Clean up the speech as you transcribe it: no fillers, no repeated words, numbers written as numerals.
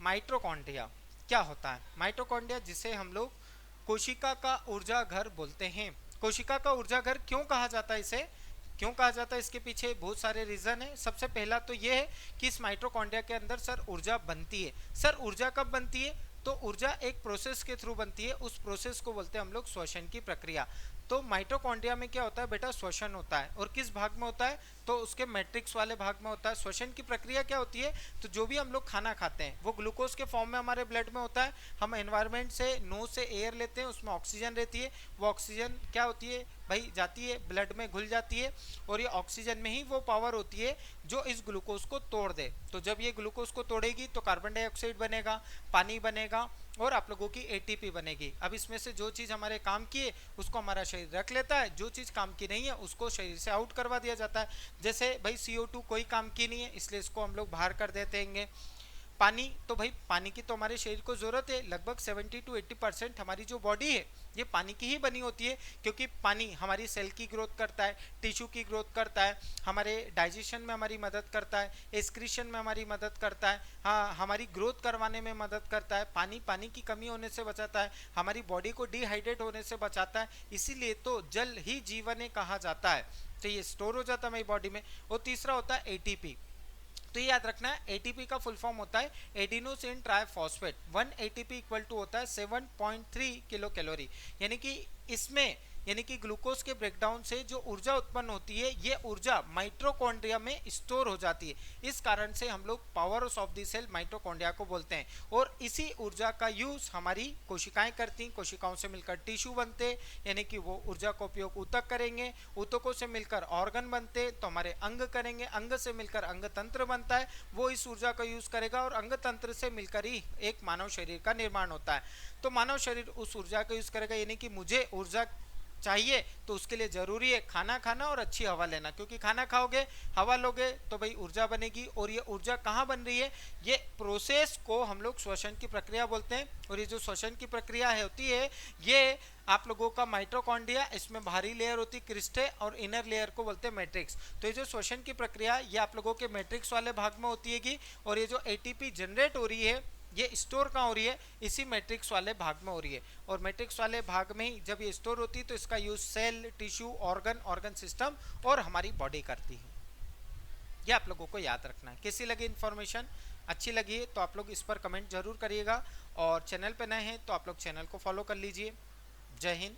Mitochondria क्या होता है? माइटोकॉन्ड्रिया जिसे हम लोग कोशिका का ऊर्जा घर बोलते हैं। कोशिका का ऊर्जा घर क्यों कहा जाता है इसे? क्यों कहा जाता है, इसके पीछे बहुत सारे रीजन है। सबसे पहला तो ये है कि इस माइटोकॉन्ड्रिया के अंदर सर ऊर्जा बनती है। सर ऊर्जा कब बनती है? तो ऊर्जा एक प्रोसेस के थ्रू बनती है, उस प्रोसेस को बोलते हैं हम लोग श्वसन की प्रक्रिया। तो माइटोकॉन्ड्रिया में क्या होता है बेटा? श्वसन होता है। और किस भाग में होता है? तो उसके मैट्रिक्स वाले भाग में होता है। श्वसन की प्रक्रिया क्या होती है? तो जो भी हम लोग खाना खाते हैं वो ग्लूकोज के फॉर्म में हमारे ब्लड में होता है। हम एनवायरनमेंट से नोज से एयर लेते हैं, उसमें ऑक्सीजन रहती है। वो ऑक्सीजन क्या होती है भाई? जाती है ब्लड में, घुल जाती है। और ये ऑक्सीजन में ही वो पावर होती है जो इस ग्लूकोज को तोड़ दे। तो जब ये ग्लूकोज को तोड़ेगी तो कार्बन डाइऑक्साइड बनेगा, पानी बनेगा और आप लोगों की एटीपी बनेगी। अब इसमें से जो चीज़ हमारे काम की है उसको हमारा शरीर रख लेता है, जो चीज़ काम की नहीं है उसको शरीर से आउट करवा दिया जाता है। जैसे भाई CO2 कोई काम की नहीं है इसलिए इसको हम लोग बाहर कर देते हैं। पानी, तो भाई पानी की तो हमारे शरीर को ज़रूरत है। लगभग 70 to 80% हमारी जो बॉडी है ये पानी की ही बनी होती है, क्योंकि पानी हमारी सेल की ग्रोथ करता है, टिश्यू की ग्रोथ करता है, हमारे डाइजेशन में हमारी मदद करता है, एक्सक्रीशन में हमारी मदद करता है, हाँ हमारी ग्रोथ करवाने में मदद करता है। पानी पानी की कमी होने से बचाता है, हमारी बॉडी को डिहाइड्रेट होने से बचाता है। इसीलिए तो जल ही जीवन है कहा जाता है। तो ये स्टोर हो जाता है हमारी बॉडी में। और तीसरा होता है एटीपी। तो ये याद रखना है, एटीपी का फुल फॉर्म होता है adenosine triphosphate. 1 ATP equal to होता है 7.3 किलो कैलोरी। यानी कि इसमें यानी कि ग्लूकोज के ब्रेकडाउन से जो ऊर्जा उत्पन्न होती है ये ऊर्जा माइटोकॉन्ड्रिया में स्टोर हो जाती है। इस कारण से हम लोग power of the cell mitochondria को बोलते हैं। और इसी ऊर्जा का यूज हमारी कोशिकाएं करती हैं, कोशिकाओं से मिलकर टिश्यू बनते, यानी कि वो ऊर्जा का उपयोग ऊतक करेंगे, ऊतकों से मिलकर ऑर्गन बनते तो हमारे अंग करेंगे, अंग से मिलकर अंग तंत्र बनता है, वो इस ऊर्जा का यूज करेगा और अंग तंत्र से मिलकर ही एक मानव शरीर का निर्माण होता है। तो मानव शरीर उस ऊर्जा का यूज करेगा। यानी कि मुझे ऊर्जा चाहिए तो उसके लिए जरूरी है खाना खाना और अच्छी हवा लेना, क्योंकि खाना खाओगे हवा लोगे तो भाई ऊर्जा बनेगी। और ये ऊर्जा कहाँ बन रही है? ये प्रोसेस को हम लोग श्वसन की प्रक्रिया बोलते हैं। और ये जो श्वसन की प्रक्रिया है होती है ये आप लोगों का माइटोकॉन्ड्रिया, इसमें बाहरी लेयर होती है क्रिस्टे और इनर लेयर को बोलते हैं मैट्रिक्स। तो ये जो श्वसन की प्रक्रिया ये आप लोगों के मैट्रिक्स वाले भाग में होती है। और ये जो एटीपी जनरेट हो रही है ये स्टोर कहाँ हो रही है? इसी मैट्रिक्स वाले भाग में हो रही है। और मैट्रिक्स वाले भाग में ही जब ये स्टोर होती है तो इसका use cell, tissue, organ system और हमारी बॉडी करती है। ये आप लोगों को याद रखना है। कैसी लगी इन्फॉर्मेशन? अच्छी लगी है तो आप लोग इस पर कमेंट जरूर करिएगा। और चैनल पे नए हैं तो आप लोग चैनल को फॉलो कर लीजिए। जय हिंद।